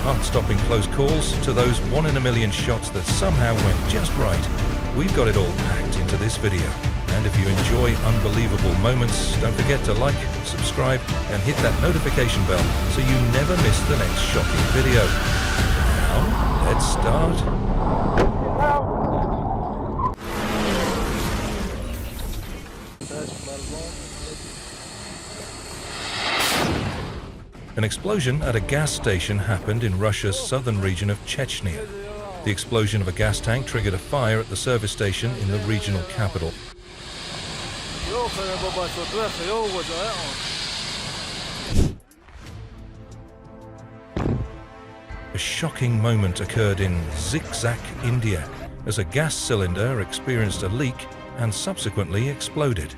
heart-stopping close calls to those 1 in a million shots that somehow went just right. We've got it all packed into this video. And if you enjoy unbelievable moments, don't forget to like, subscribe, and hit that notification bell so you never miss the next shocking video. Now, let's start. An explosion at a gas station happened in Russia's southern region of Chechnya. The explosion of a gas tank triggered a fire at the service station in the regional capital. A shocking moment occurred in Zigzag, India, as a gas cylinder experienced a leak and subsequently exploded.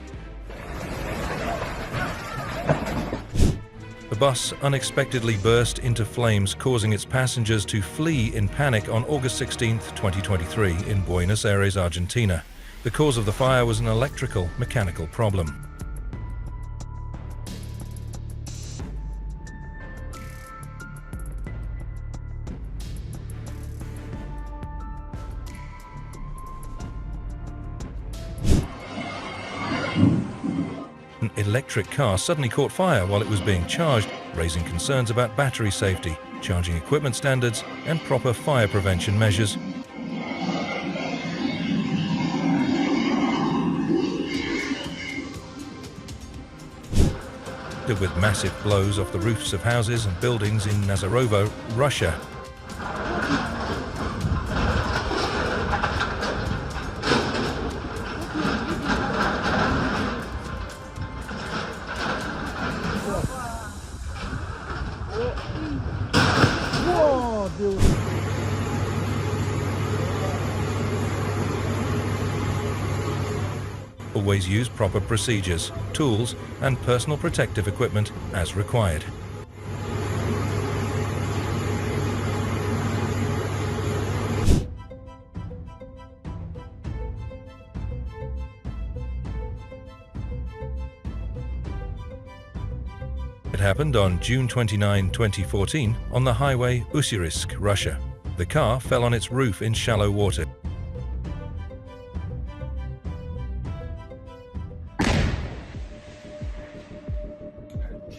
The bus unexpectedly burst into flames, causing its passengers to flee in panic on August 16, 2023, in Buenos Aires, Argentina. The cause of the fire was an electrical-mechanical problem. An electric car suddenly caught fire while it was being charged, raising concerns about battery safety, charging equipment standards, and proper fire prevention measures. With massive blows off the roofs of houses and buildings in Nazarovo, Russia. Always use proper procedures, tools, and personal protective equipment as required. It happened on June 29, 2014, on the highway Ussurisk, Russia. The car fell on its roof in shallow water.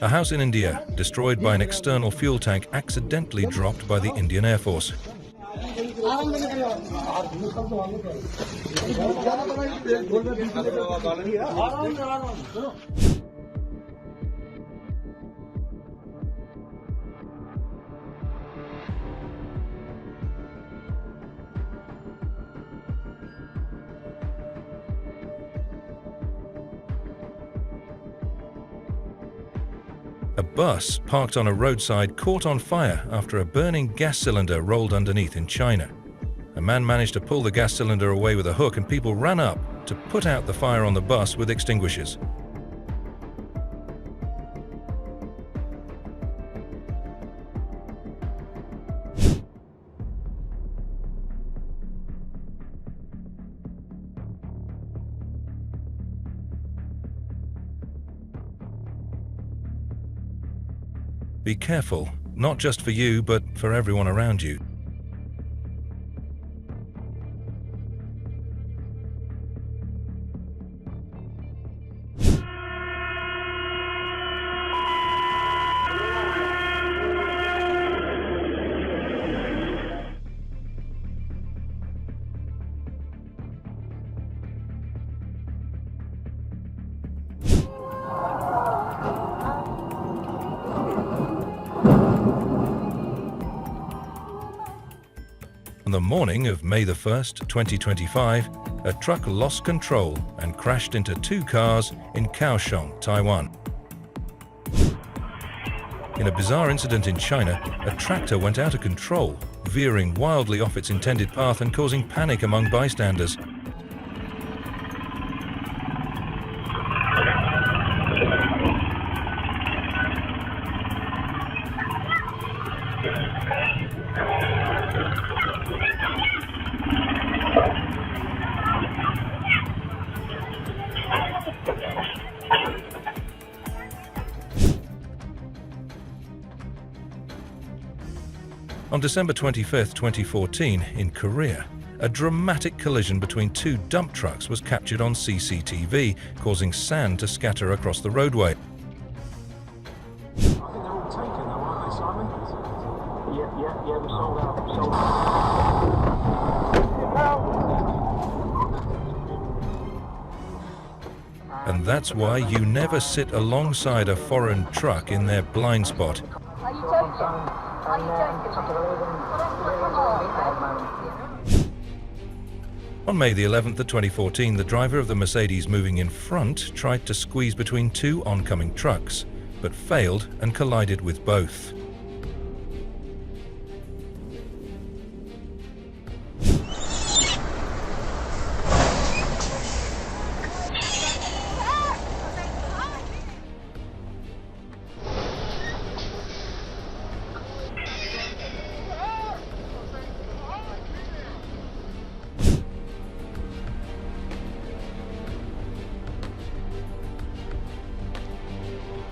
A house in India, destroyed by an external fuel tank accidentally dropped by the Indian Air Force. A bus parked on a roadside caught on fire after a burning gas cylinder rolled underneath in China. A man managed to pull the gas cylinder away with a hook, and people ran up to put out the fire on the bus with extinguishers. Be careful, not just for you, but for everyone around you. On the morning of May 1st, 2025, a truck lost control and crashed into two cars in Kaohsiung, Taiwan. In a bizarre incident in China, a tractor went out of control, veering wildly off its intended path and causing panic among bystanders. On December 25, 2014, in Korea, a dramatic collision between two dump trucks was captured on CCTV, causing sand to scatter across the roadway. I think they're all taken though, aren't they, Simon? Yeah, we sold out. And that's why you never sit alongside a foreign truck in their blind spot. Are you joking? Are you joking? On May the 11th of 2014, the driver of the Mercedes moving in front tried to squeeze between two oncoming trucks, but failed and collided with both.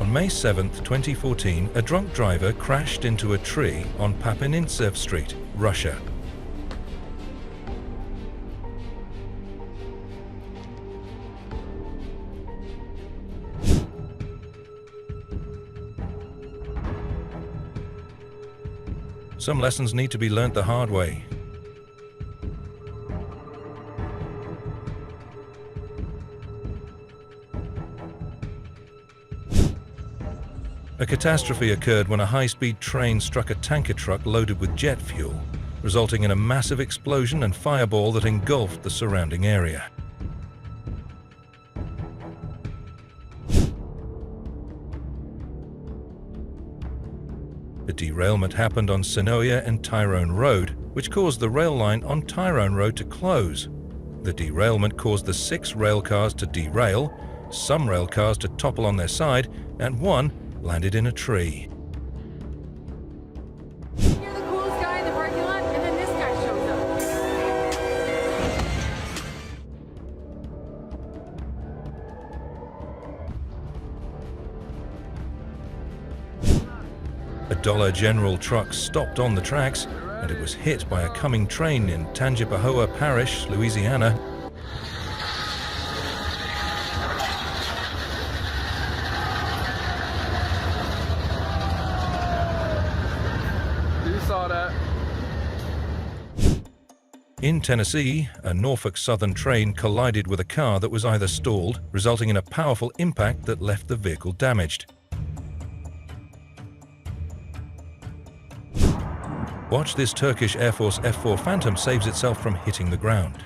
On May 7, 2014, a drunk driver crashed into a tree on Papinintsev Street, Russia. Some lessons need to be learnt the hard way. A catastrophe occurred when a high-speed train struck a tanker truck loaded with jet fuel, resulting in a massive explosion and fireball that engulfed the surrounding area. The derailment happened on Senoia and Tyrone Road, which caused the rail line on Tyrone Road to close. The derailment caused the 6 rail cars to derail, some rail cars to topple on their side, and one landed in a tree. You're the coolest guy in the parking lot, and then this guy shows up. A Dollar General truck stopped on the tracks, and it was hit by a coming train in Tangipahoa Parish, Louisiana. In Tennessee, a Norfolk Southern train collided with a car that was either stalled, resulting in a powerful impact that left the vehicle damaged. Watch this Turkish Air Force F-4 Phantom saves itself from hitting the ground.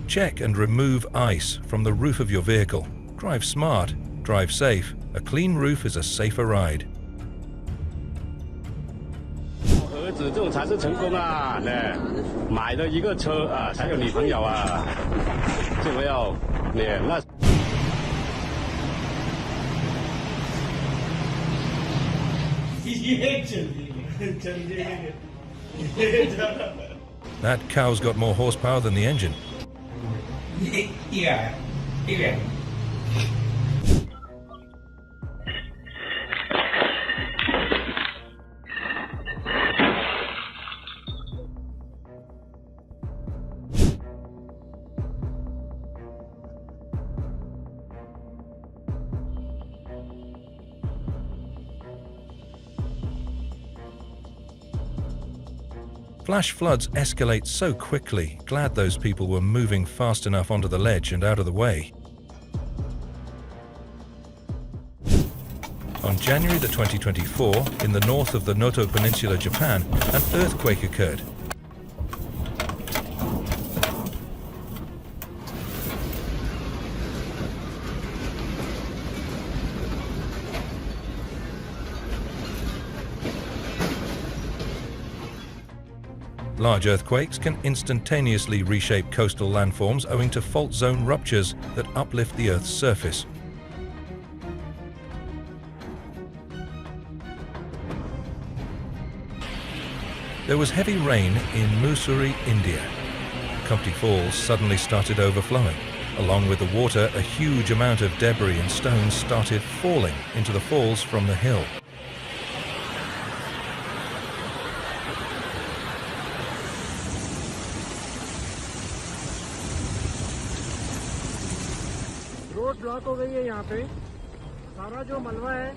Check and remove ice from the roof of your vehicle. Drive smart, drive safe. A clean roof is a safer ride. 儿子，这种才是成功啊！买了一个车啊，才有女朋友啊，就没有那。 That cow's got more horsepower than the engine. Yeah. Flash floods escalate so quickly. Glad those people were moving fast enough onto the ledge and out of the way. On January the 2024, in the north of the Noto Peninsula, Japan, an earthquake occurred. Large earthquakes can instantaneously reshape coastal landforms owing to fault zone ruptures that uplift the Earth's surface. There was heavy rain in Mussoorie, India. Compty Falls suddenly started overflowing. Along with the water, a huge amount of debris and stones started falling into the falls from the hill. Road block हो गई है यहाँ पे सारा जो मलबा है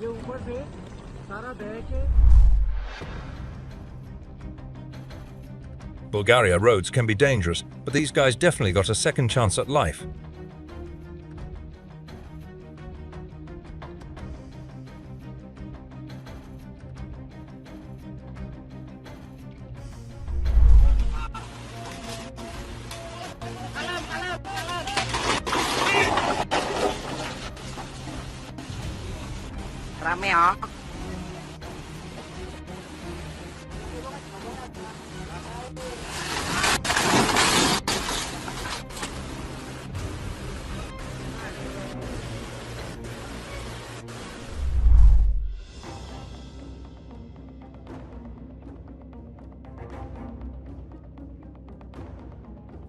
ये ऊपर से सारा बह के Bulgaria roads can be dangerous, but these guys definitely got a second chance at life. Rame ya.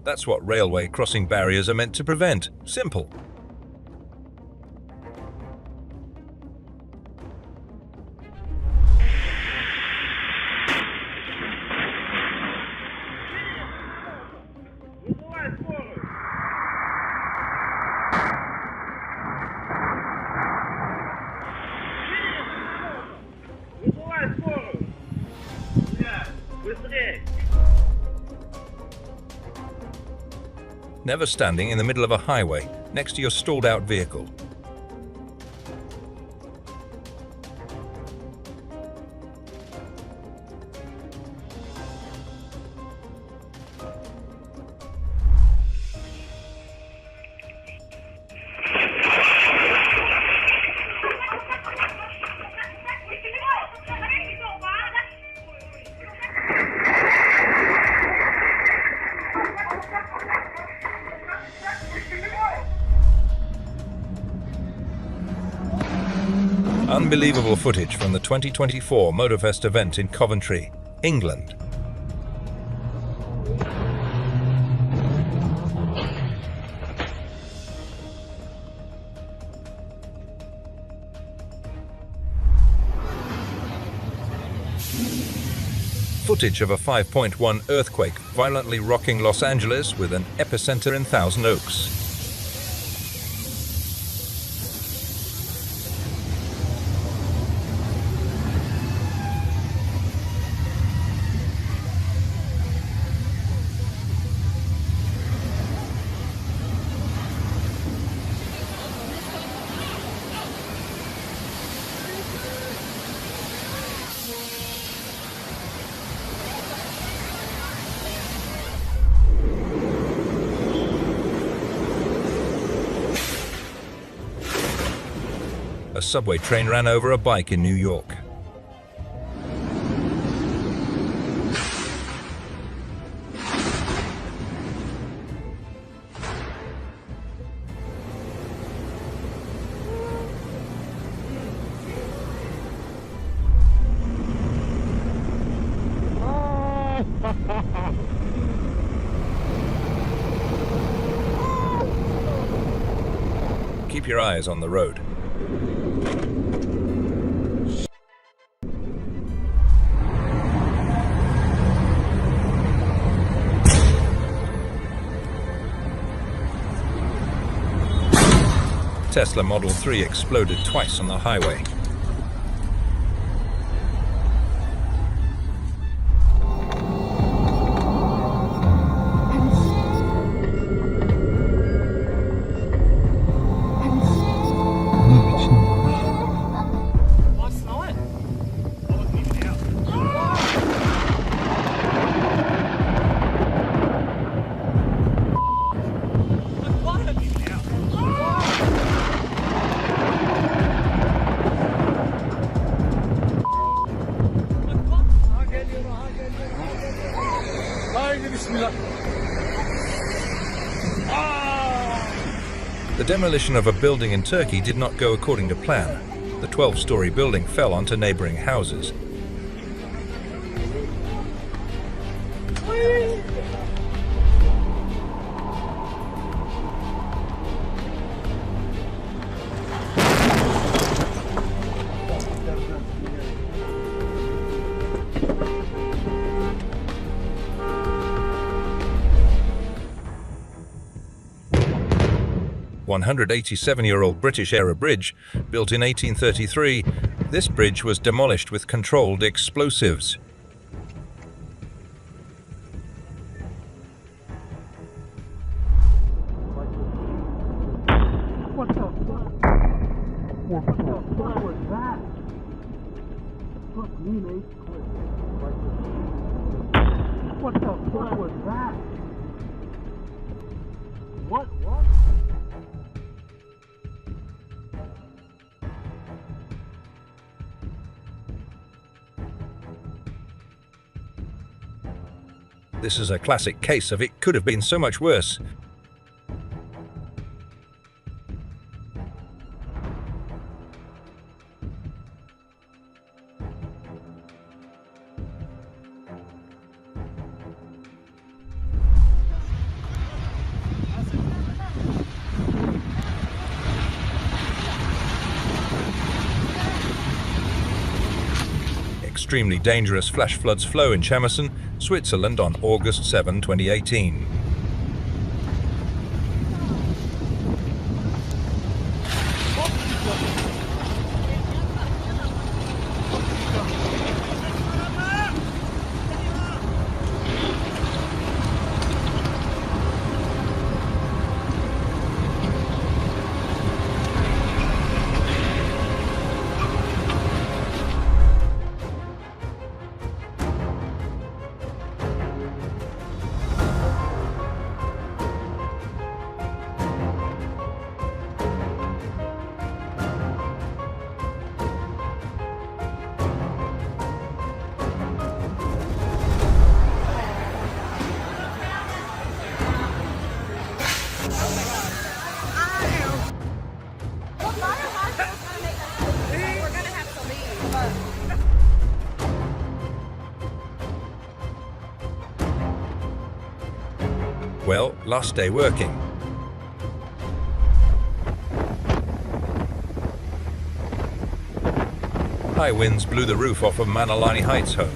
That's what railway crossing barriers are meant to prevent. Simple. Never standing in the middle of a highway next to your stalled out vehicle. Unbelievable footage from the 2024 Motorfest event in Coventry, England. Footage of a 5.1 earthquake violently rocking Los Angeles with an epicenter in Thousand Oaks. A subway train ran over a bike in New York. Keep your eyes on the road. Tesla Model 3 exploded twice on the highway. The demolition of a building in Turkey did not go according to plan. The 12-story building fell onto neighboring houses. 187-year-old British-era bridge, built in 1833, this bridge was demolished with controlled explosives. What the fuck? What the fuck was that? Fuck me, mate. What the fuck was that? What? This is a classic case of it could have been so much worse. Extremely dangerous flash floods flow in Chemison, Switzerland on August 7, 2018. Well, last day working. High winds blew the roof off of Manalani Heights home.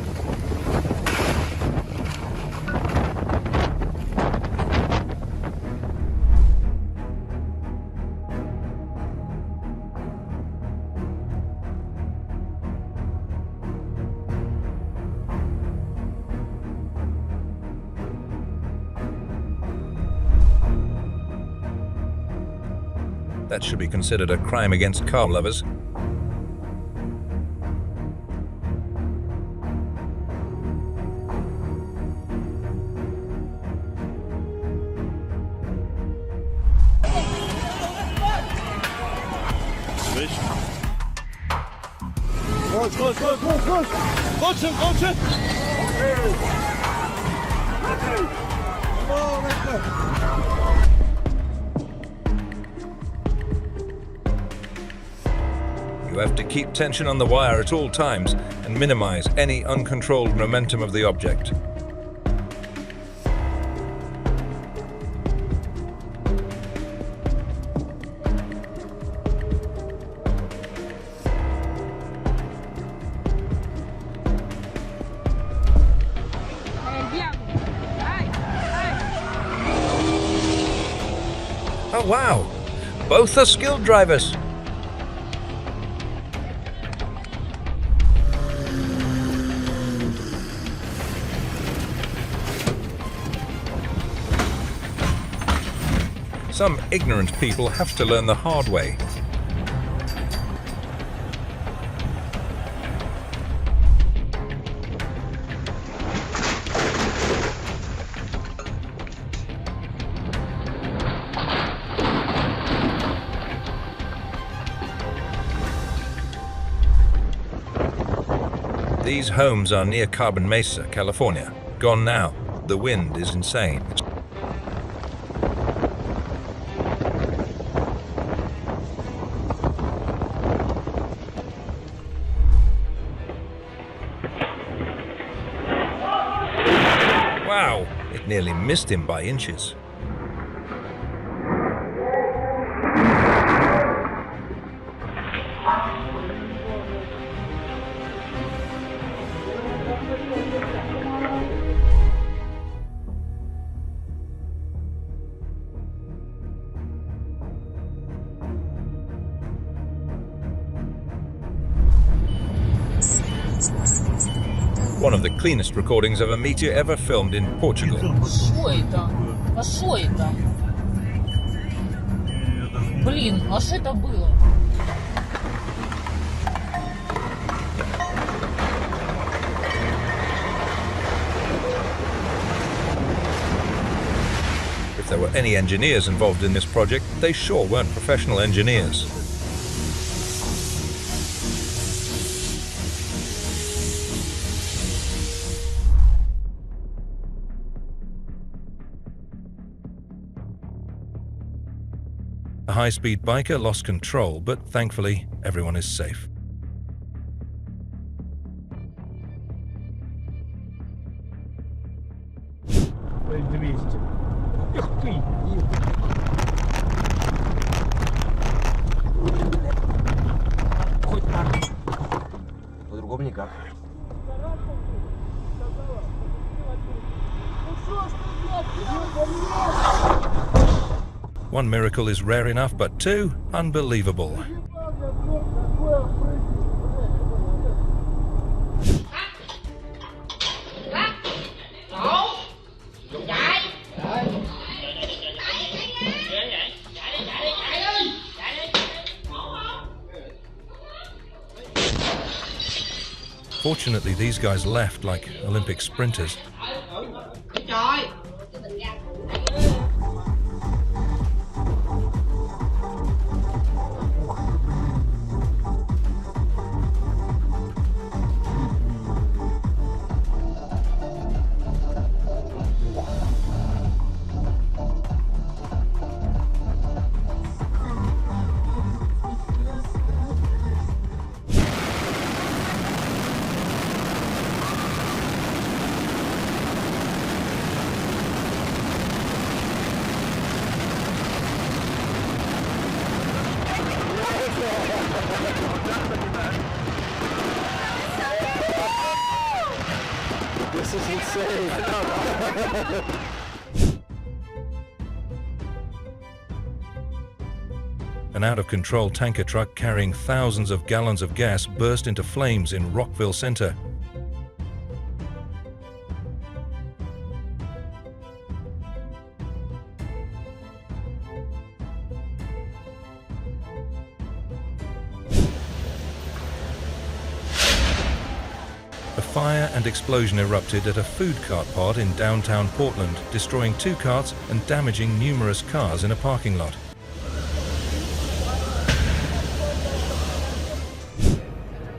That should be considered a crime against car lovers. You have to keep tension on the wire at all times and minimize any uncontrolled momentum of the object. Oh wow! Both are skilled drivers! Some ignorant people have to learn the hard way. These homes are near Carbon Mesa, California. Gone now. The wind is insane. Wow, nearly missed him by inches. One of the cleanest recordings of a meteor ever filmed in Portugal. Что это? А что это? Блин, а что это было? If there were any engineers involved in this project, they sure weren't professional engineers. A high-speed biker lost control, but thankfully everyone is safe. По-другому никак. One miracle is rare enough, but two, unbelievable. Fortunately, these guys left like Olympic sprinters. This is insane. An out-of-control tanker truck carrying thousands of gallons of gas burst into flames in Rockville Center. A fire and explosion erupted at a food cart pod in downtown Portland, destroying 2 carts and damaging numerous cars in a parking lot.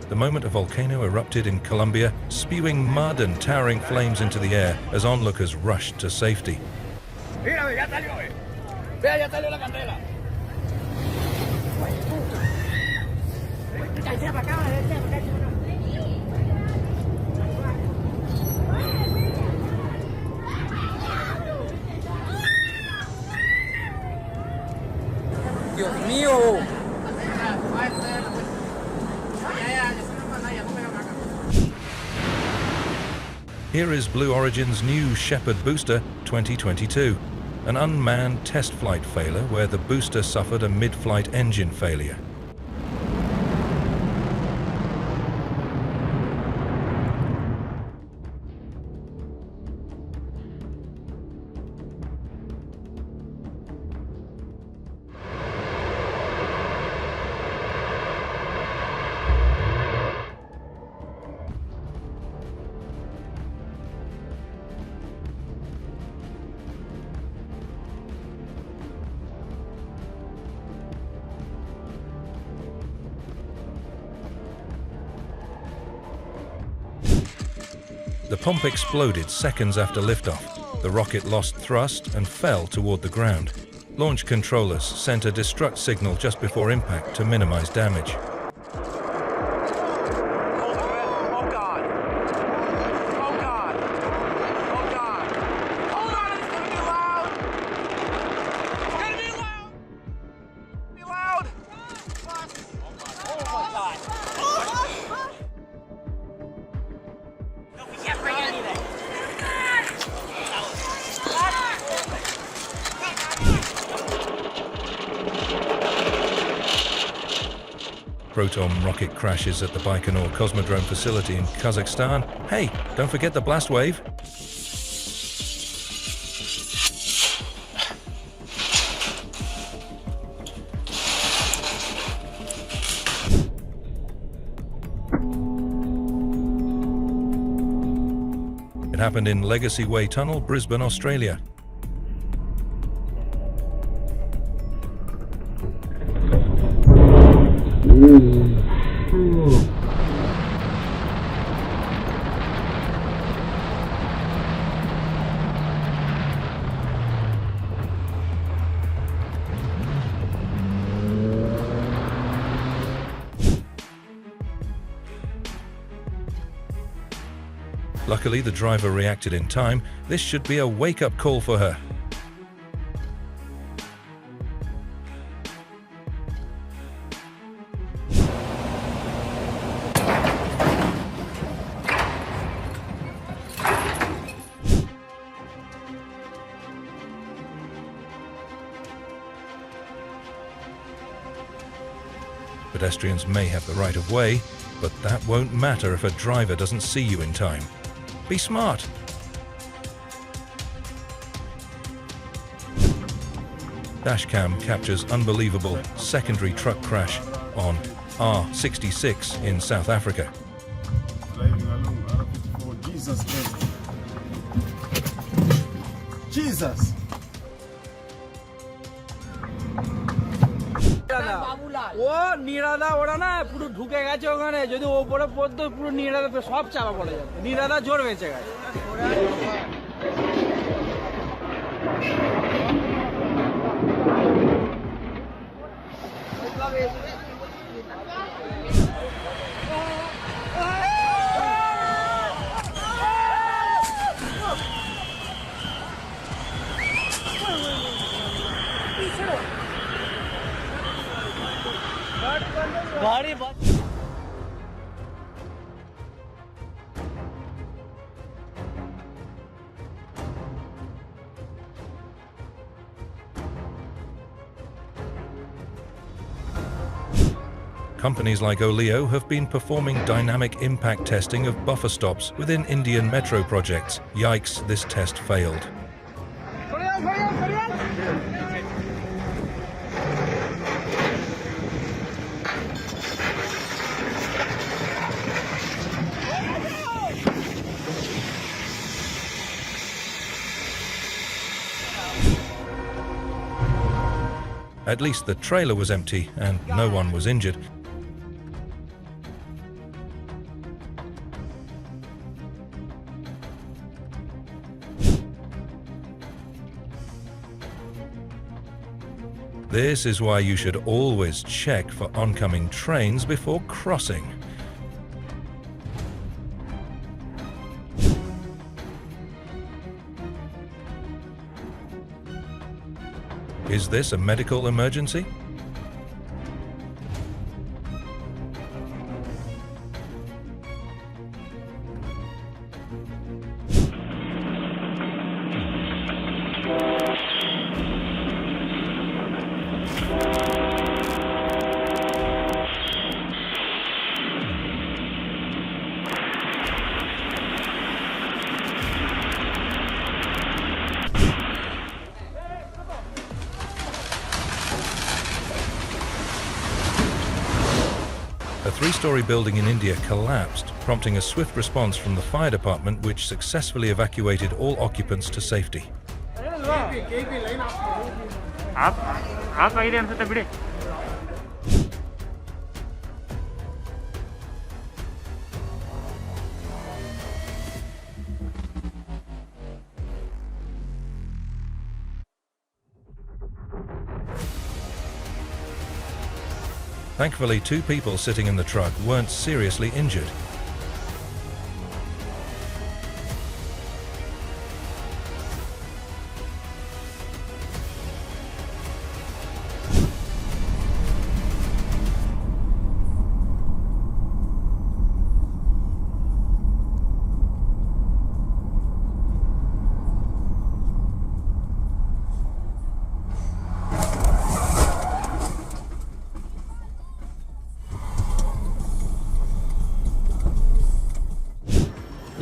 The moment a volcano erupted in Colombia, spewing mud and towering flames into the air as onlookers rushed to safety. Dios mío. Here is Blue Origin's new Shepard booster 2022, an unmanned test flight failure where the booster suffered a mid-flight engine failure. The pump exploded seconds after liftoff. The rocket lost thrust and fell toward the ground. Launch controllers sent a destruct signal just before impact to minimize damage. Oh God! Oh God! Oh God! Hold on Proton rocket crashes at the Baikonur Cosmodrome facility in Kazakhstan. Hey, don't forget the blast wave. It happened in Legacy Way Tunnel, Brisbane, Australia. Luckily, the driver reacted in time. This should be a wake-up call for her. Pedestrians may have the right of way, but that won't matter if a driver doesn't see you in time. Be smart. Dashcam captures unbelievable secondary truck crash on R66 in South Africa. Driving along R54, Jesus Christ. Jesus! ও নিরাদা ওরা না পুরো ঢুকে গেছে ওখানে যদি ওপরে পড়তো পুরো নিরাদা সব চাপা পড়ে যাবে নিরাদা জোর বেঁচে গেছে गाड़ी Companies like Oleo have been performing dynamic impact testing of buffer stops within Indian metro projects. Yikes, this test failed. At least the trailer was empty and no one was injured. This is why you should always check for oncoming trains before crossing. Is this a medical emergency? A three-story building in India collapsed, prompting a swift response from the fire department, which successfully evacuated all occupants to safety. Thankfully, two people sitting in the truck weren't seriously injured.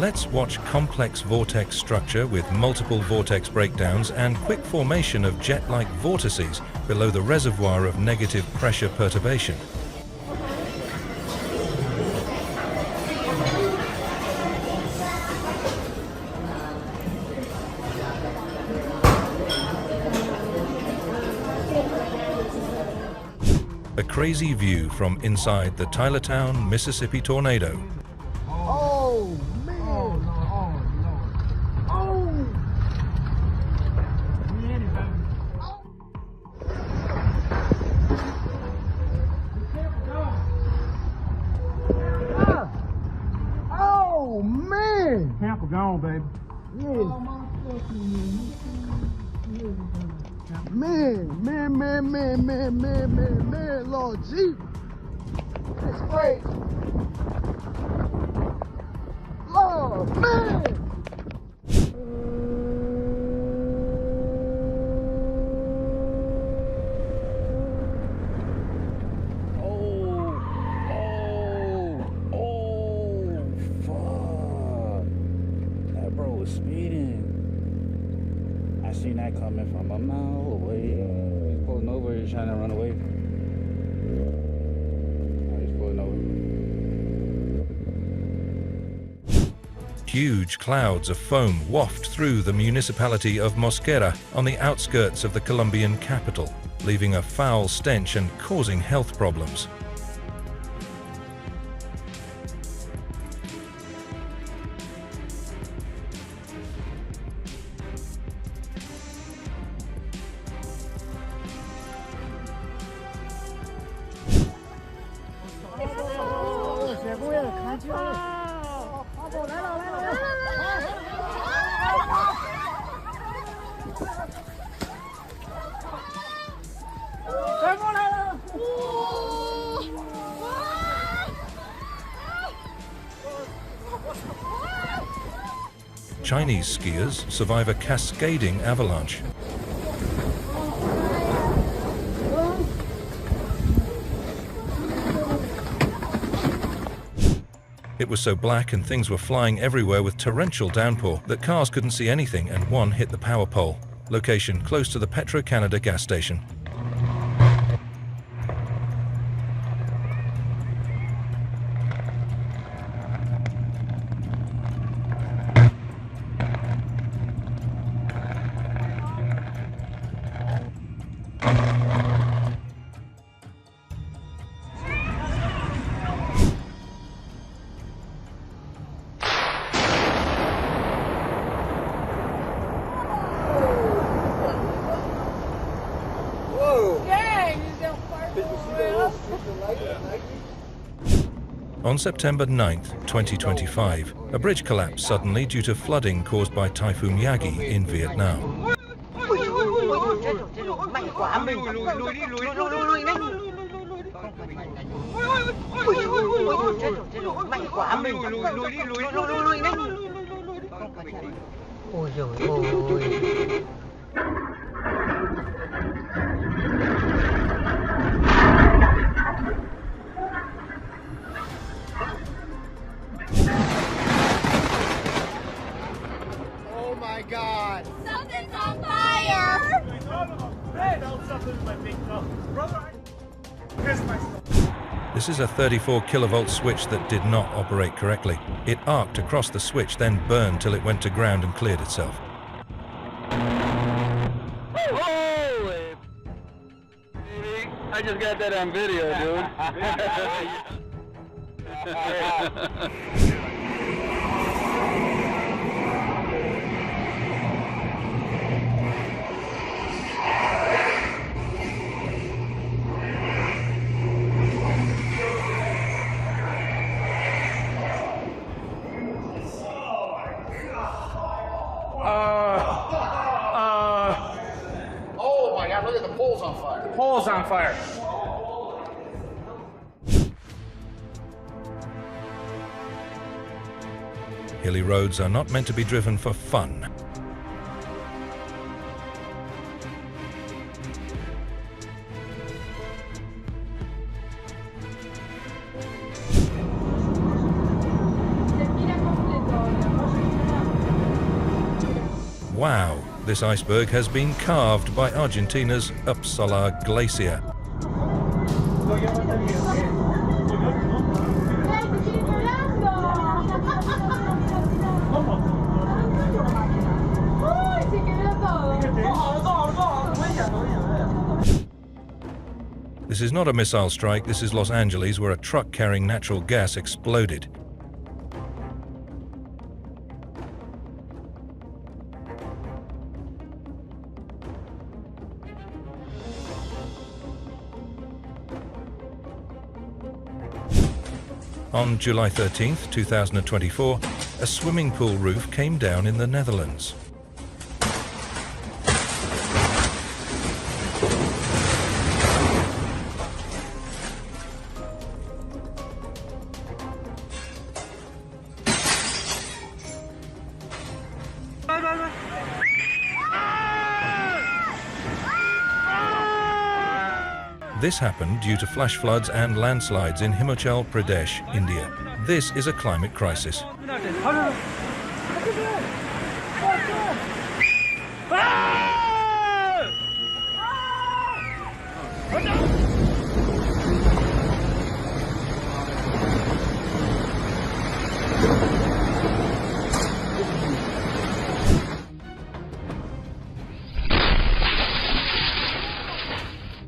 Let's watch complex vortex structure with multiple vortex breakdowns and quick formation of jet-like vortices below the reservoir of negative pressure perturbation. A crazy view from inside the Tylertown, Mississippi tornado. Oh, man. Oh, no. Oh. We in it, baby. Oh, man. Tampa gone, baby. Yeah. Man, Lord Jesus. That's crazy. Lord, man. Fuck. That bro was speeding. I seen that coming from a mile away. He's pulling over, he's trying to run away. He's pulling over. Huge clouds of foam waft through the municipality of Mosquera on the outskirts of the Colombian capital, leaving a foul stench and causing health problems. Chinese skiers survive a cascading avalanche. It was so black and things were flying everywhere with torrential downpour that cars couldn't see anything, and one hit the power pole. Location close to the Petro-Canada gas station. On September 9th, 2025, a bridge collapsed suddenly due to flooding caused by Typhoon Yagi in Vietnam. Oh my God. Something's on fire! This is a 34 kilovolt switch that did not operate correctly. It arced across the switch, then burned till it went to ground and cleared itself. Holy! I just got that on video, dude. Oh my God, look at the poles on fire. Poles on fire. Hilly roads are not meant to be driven for fun. Termina completo. Wow, this iceberg has been carved by Argentina's Uppsala Glacier. This is not a missile strike, this is Los Angeles, where a truck carrying natural gas exploded. On July 13th, 2024, a swimming pool roof came down in the Netherlands. This happened due to flash floods and landslides in Himachal Pradesh, India. This is a climate crisis.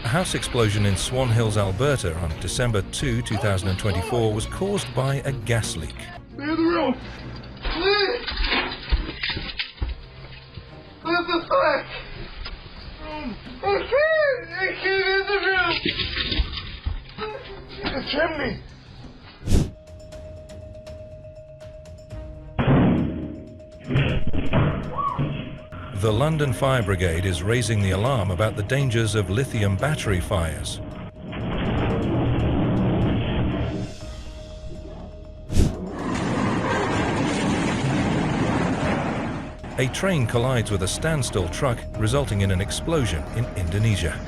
A house explosion in Swan Hills, Alberta on December 2, 2024 was caused by a gas leak. The London Fire Brigade is raising the alarm about the dangers of lithium battery fires. A train collides with a standstill truck, resulting in an explosion in Indonesia.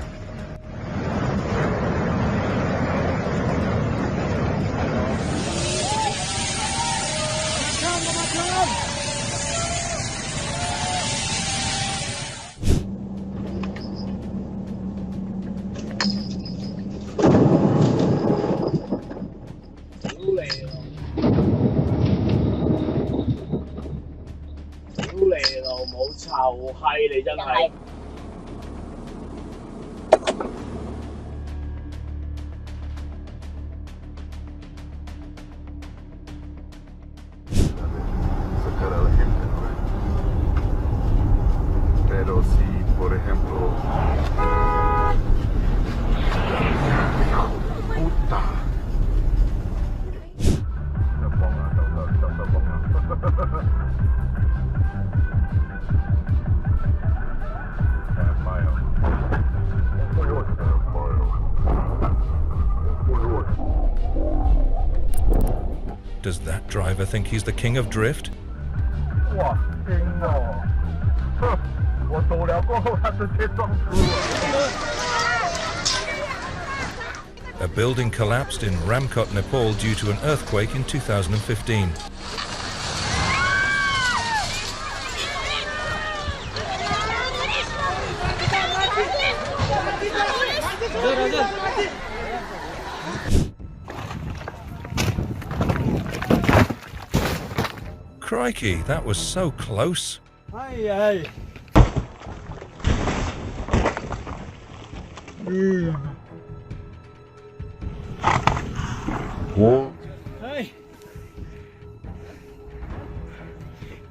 Pero si, por ejemplo, puta. Does that driver think he's the king of drift? A building collapsed in Ramkot, Nepal due to an earthquake in 2015. Crikey, that was so close. Hey.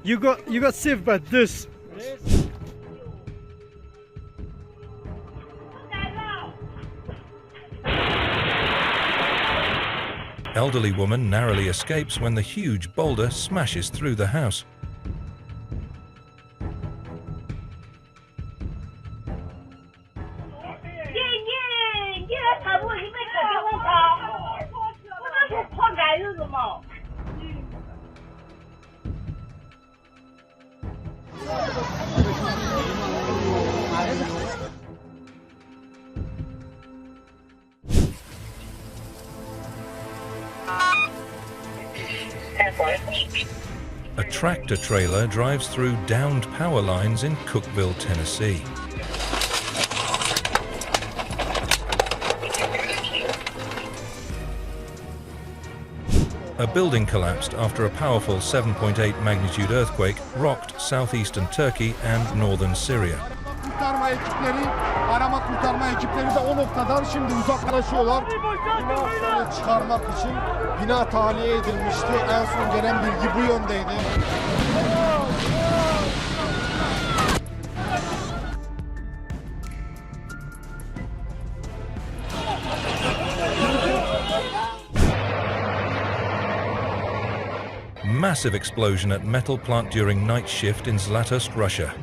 You got saved by this. Elderly woman narrowly escapes when the huge boulder smashes through the house. A tractor trailer drives through downed power lines in Cookeville, Tennessee. A building collapsed after a powerful 7.8 magnitude earthquake rocked southeastern Turkey and northern Syria. Kurtarma ekipleri, arama kurtarma ekipleri de o noktadan şimdi uzaklaşıyorlar. Bina çıkarmak için bina tahliye edilmişti. En son gelen bilgi bu yöndeydi. Massive explosion at metal plant during night shift in Zlatorsk, Russia.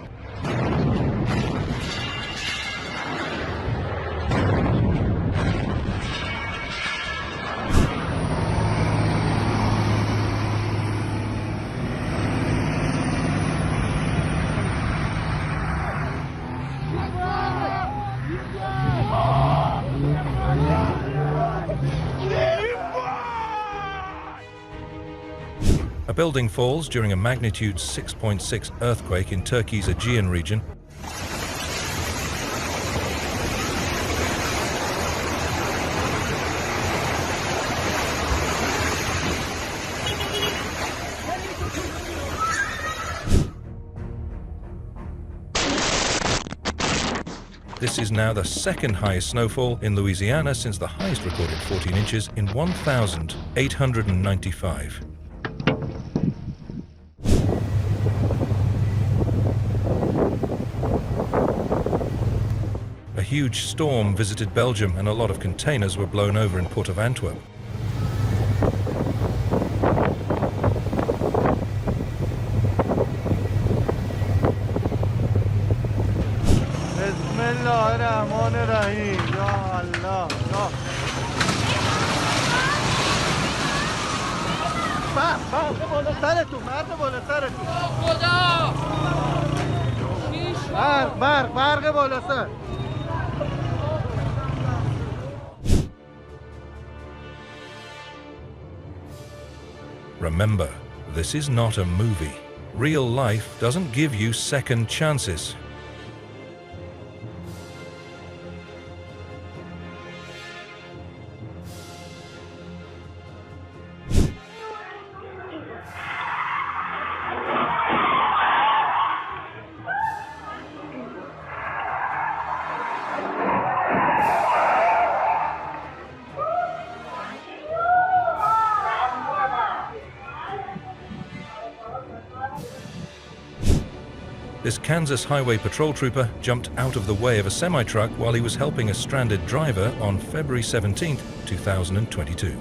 A building falls during a magnitude 6.6 earthquake in Turkey's Aegean region. This is now the second highest snowfall in Louisiana since the highest recorded 14 inches in 1,895. A huge storm visited Belgium and a lot of containers were blown over in Port of Antwerp. Bismillahirrahmanirrahim. Ya Allah. Ya. برق بالا سرتون برق بالا سرتون برق بالا سر. Remember, this is not a movie. Real life doesn't give you second chances. This Kansas Highway Patrol trooper jumped out of the way of a semi-truck while he was helping a stranded driver on February 17, 2022.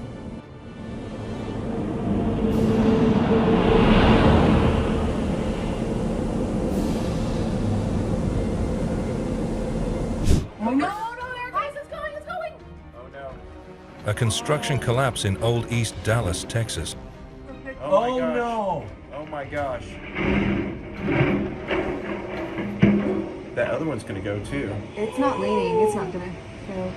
A construction collapse in Old East Dallas, Texas. Oh no! Oh my gosh. That other one's gonna go too. It's not leaning. It's not gonna go.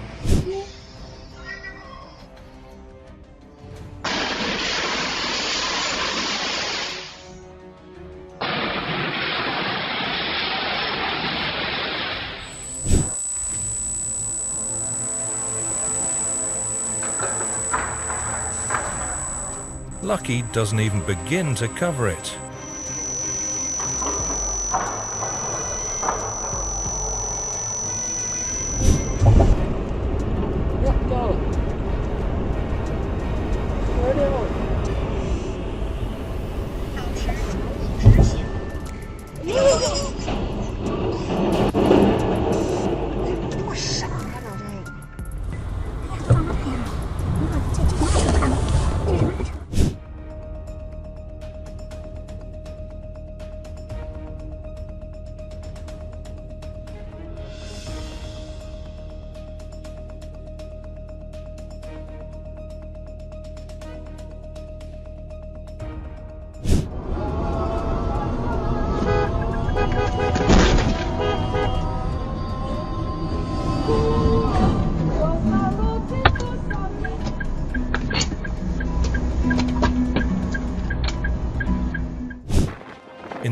Lucky doesn't even begin to cover it.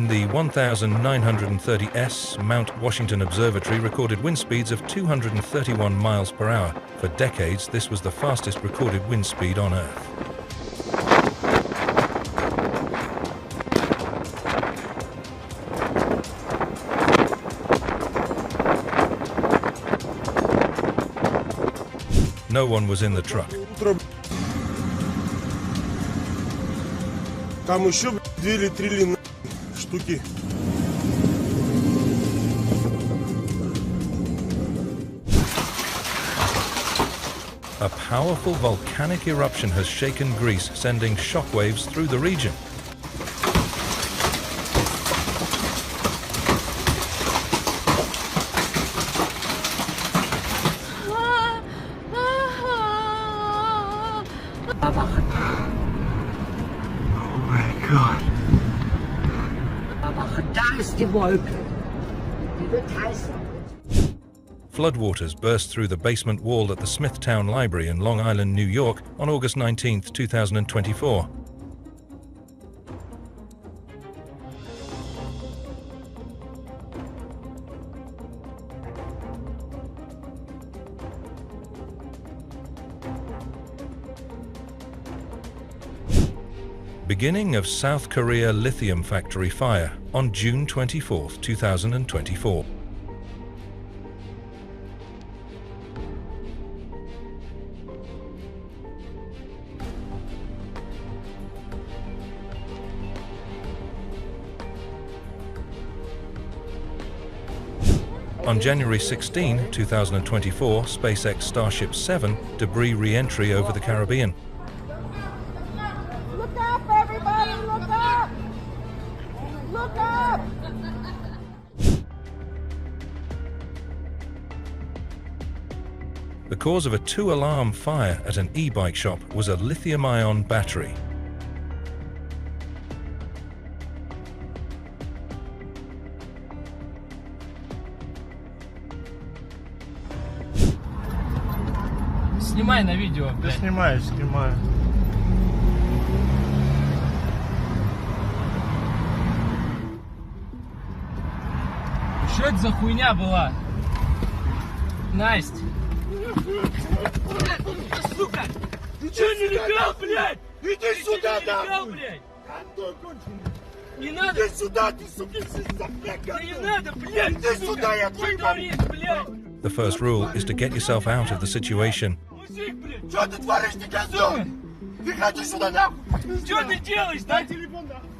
In the 1930s, Mount Washington Observatory recorded wind speeds of 231 miles per hour. For decades, this was the fastest recorded wind speed on Earth. No one was in the truck. Там еще 2 или 3 штуки. A powerful volcanic eruption has shaken Greece, sending shockwaves through the region. Floodwaters burst through the basement wall at the Smithtown Library in Long Island, New York on August 19, 2024. Beginning of South Korea lithium factory fire on June 24, 2024. On January 16, 2024, SpaceX Starship 7 debris re-entry over the Caribbean. Look up, everybody! Look up! Look up! The cause of a 2-alarm fire at an e-bike shop was a lithium-ion battery. Снимай на видео. Да снимаю. Что это за хуйня была? Настя. Сука! Ты чё не легал, блядь? Иди сюда, да! блядь! Не надо! Иди сюда, ты сука, Да не надо, блядь! Иди сюда, я твой творишь, блядь? The first rule is to get yourself out of the situation. Мужик, блядь! Что ты творишь, ты козёл? Выходи сюда, нахуй! Что ты делаешь, да? Телефон, нахуй!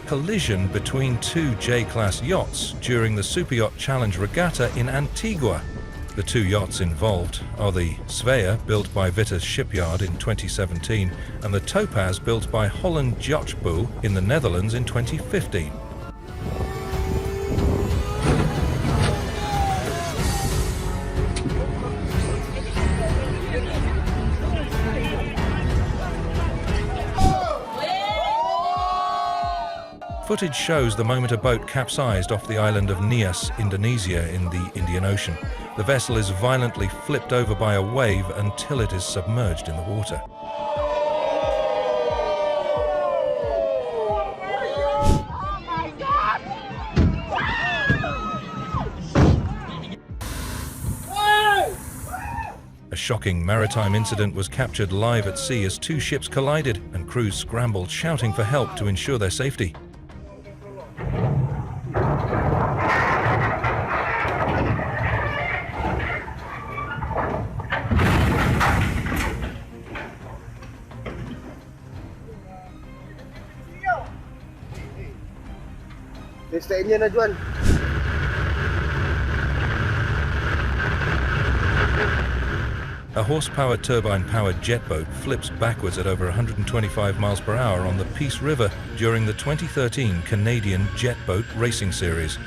Collision between 2 J-class yachts during the Super Yacht Challenge Regatta in Antigua. The 2 yachts involved are the Svea, built by Vitesse Shipyard in 2017, and the Topaz, built by Holland Yachtboel in the Netherlands in 2015. Footage shows the moment a boat capsized off the island of Nias, Indonesia, in the Indian Ocean. The vessel is violently flipped over by a wave until it is submerged in the water. A shocking maritime incident was captured live at sea as 2 ships collided and crews scrambled, shouting for help to ensure their safety. A horsepower turbine-powered jet boat flips backwards at over 125 miles per hour on the Peace River during the 2013 Canadian Jet Boat Racing Series.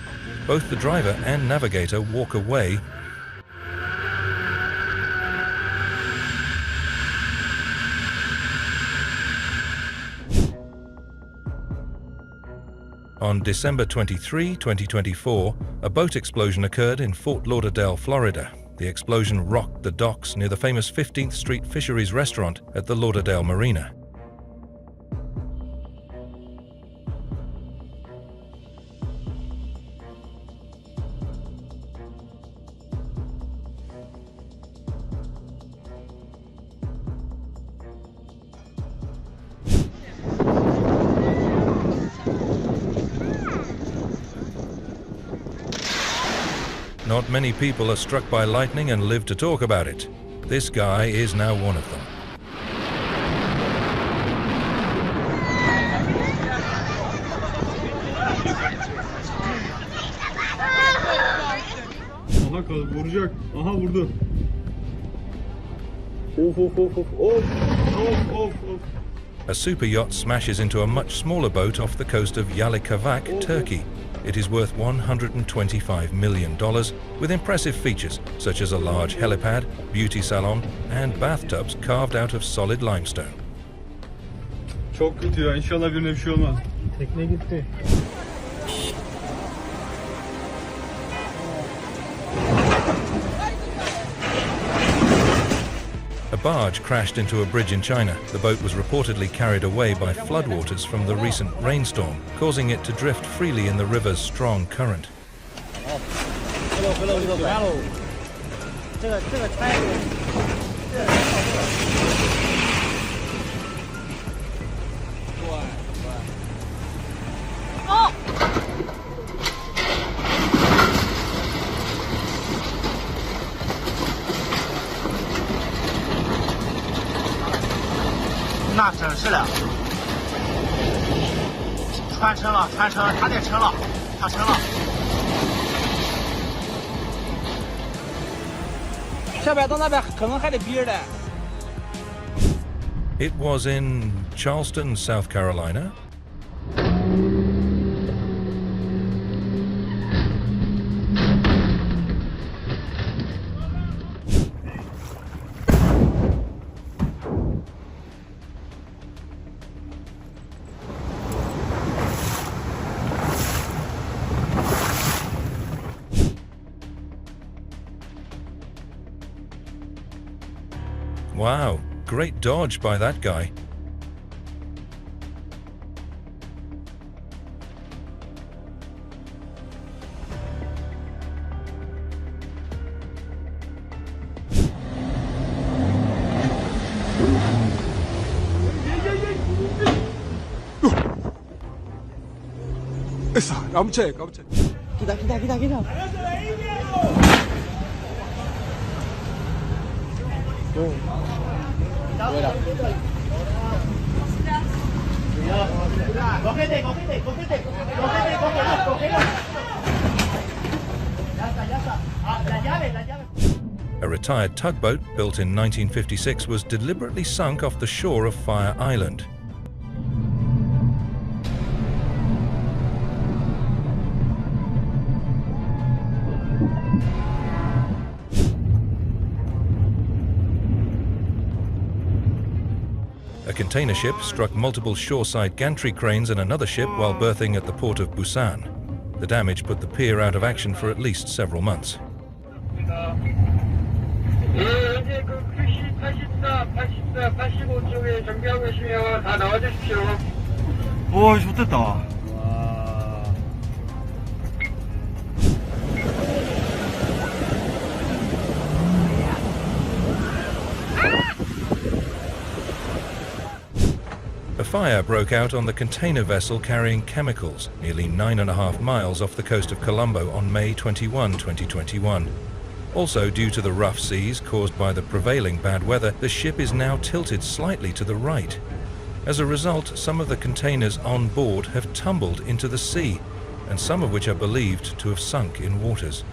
Both the driver and navigator walk away. On December 23, 2024, a boat explosion occurred in Fort Lauderdale, Florida. The explosion rocked the docks near the famous 15th Street Fisheries restaurant at the Lauderdale Marina. Not many people are struck by lightning and live to talk about it. This guy is now one of them. Aha vuracak. Aha vurdu. Of. A super yacht smashes into a much smaller boat off the coast of Yalikavak, Turkey. It is worth $125 million, with impressive features such as a large helipad, beauty salon, and bathtubs carved out of solid limestone. Çok kötü ya. İnşallah birine bir şey olmaz. Tekne gitti. A barge crashed into a bridge in China. The boat was reportedly carried away by floodwaters from the recent rainstorm, causing it to drift freely in the river's strong current. It was in Charleston, South Carolina. Wow, great dodge by that guy. A retired tugboat built in 1956 was deliberately sunk off the shore of Fire Island. A container ship struck multiple shoreside gantry cranes and another ship while berthing at the port of Busan. The damage put the pier out of action for at least several months. 오, 좋겠다. A fire broke out on the container vessel carrying chemicals nearly 9.5 miles off the coast of Colombo on May 21, 2021. Also, due to the rough seas caused by the prevailing bad weather, the ship is now tilted slightly to the right. As a result, some of the containers on board have tumbled into the sea, and some of which are believed to have sunk in waters.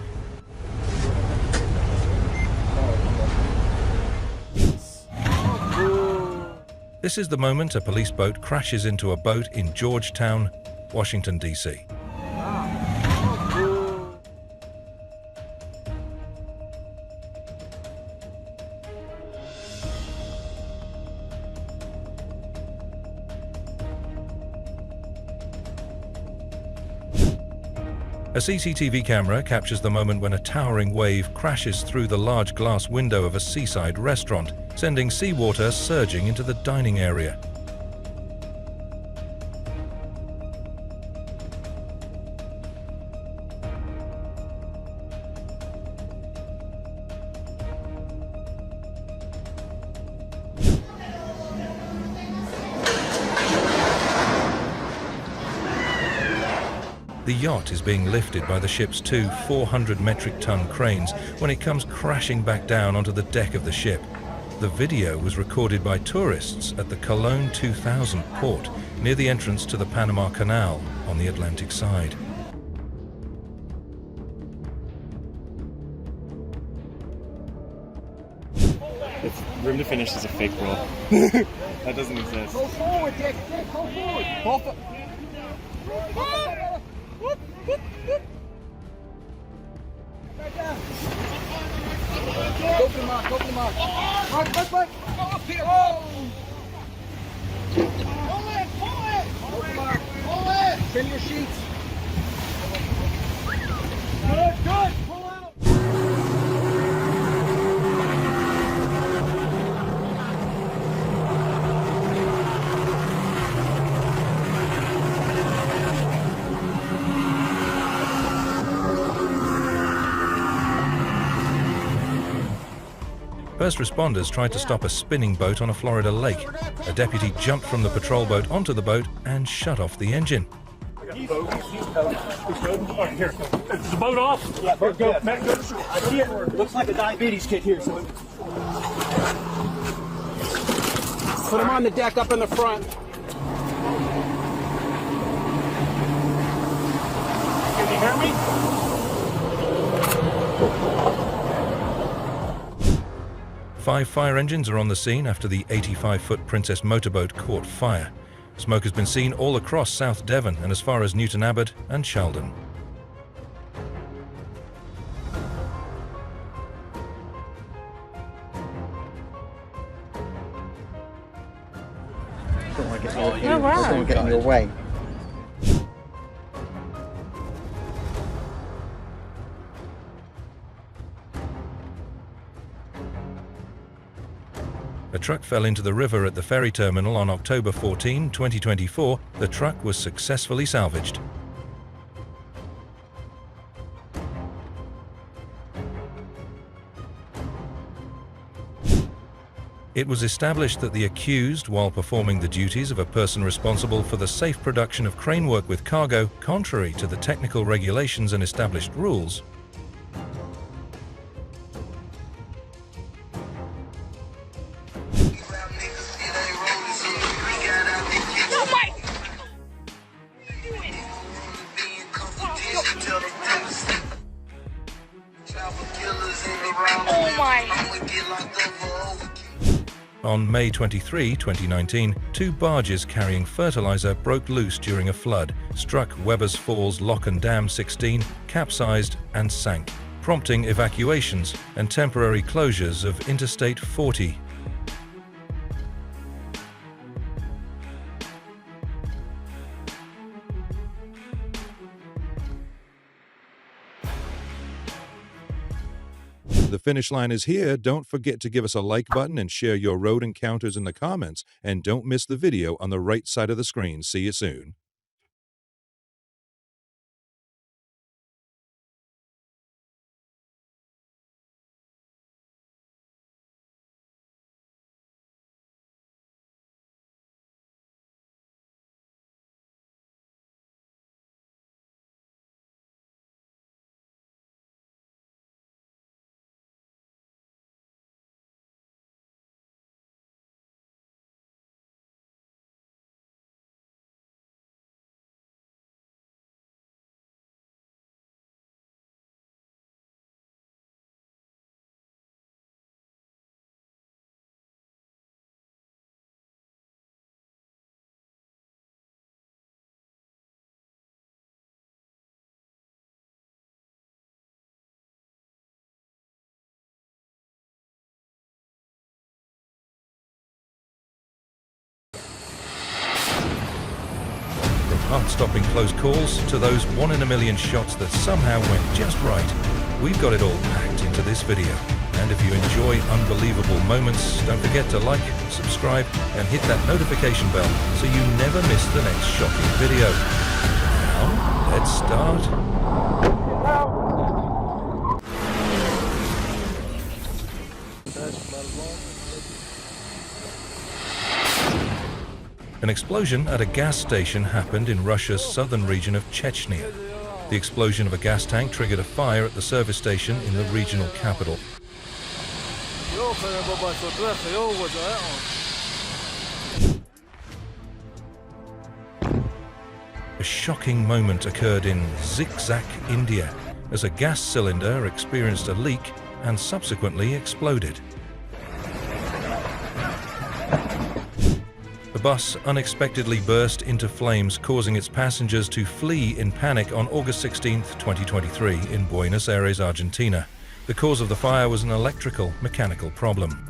This is the moment a police boat crashes into a boat in Georgetown, Washington, D.C. A CCTV camera captures the moment when a towering wave crashes through the large glass window of a seaside restaurant, sending seawater surging into the dining area. The yacht is being lifted by the ship's two 400 metric ton cranes when it comes crashing back down onto the deck of the ship. The video was recorded by tourists at the Cologne 2000 port near the entrance to the Panama Canal on the Atlantic side. It's room to finish is a fake rule. That doesn't exist. Go forward, Dick. Go forward. Go for the mark. Go for the mark. Mark. Go up here. Oh. Pull it. Go for the mark. Pull it. Trim your sheets. Good. Pull out. First responders tried to stop a spinning boat on a Florida lake. A deputy jumped from the patrol boat onto the boat and shut off the engine. Is the boat off? Yeah, go. I see it. Looks like a diabetes kit here. So Put them on the deck up in the front. can you hear me? Five fire engines are on the scene after the 85-foot Princess motorboat caught fire. Smoke has been seen all across South Devon and as far as Newton Abbot and Sheldon. Don't want to get in your way. A truck fell into the river at the ferry terminal on October 14, 2024. The truck was successfully salvaged. It was established that the accused, while performing the duties of a person responsible for the safe production of crane work with cargo, contrary to the technical regulations and established rules, On May 23, 2019, two barges carrying fertilizer broke loose during a flood, struck Weber's Falls Lock and Dam 16, capsized and sank, prompting evacuations and temporary closures of Interstate 40. The finish line is here. Don't forget to give us a like button and share your road encounters in the comments. And don't miss the video on the right side of the screen. See you soon. stopping close calls to those 1 in a million shots that somehow went just right. We've got it all packed into this video. And if you enjoy unbelievable moments, don't forget to like, subscribe, and hit that notification bell so you never miss the next shocking video. Now, let's start. An explosion at a gas station happened in Russia's southern region of Chechnya. The explosion of a gas tank triggered a fire at the service station in the regional capital. A shocking moment occurred in Zigzag, India, as a gas cylinder experienced a leak and subsequently exploded. The bus unexpectedly burst into flames, causing its passengers to flee in panic on August 16, 2023, in Buenos Aires, Argentina. The cause of the fire was an electrical mechanical problem.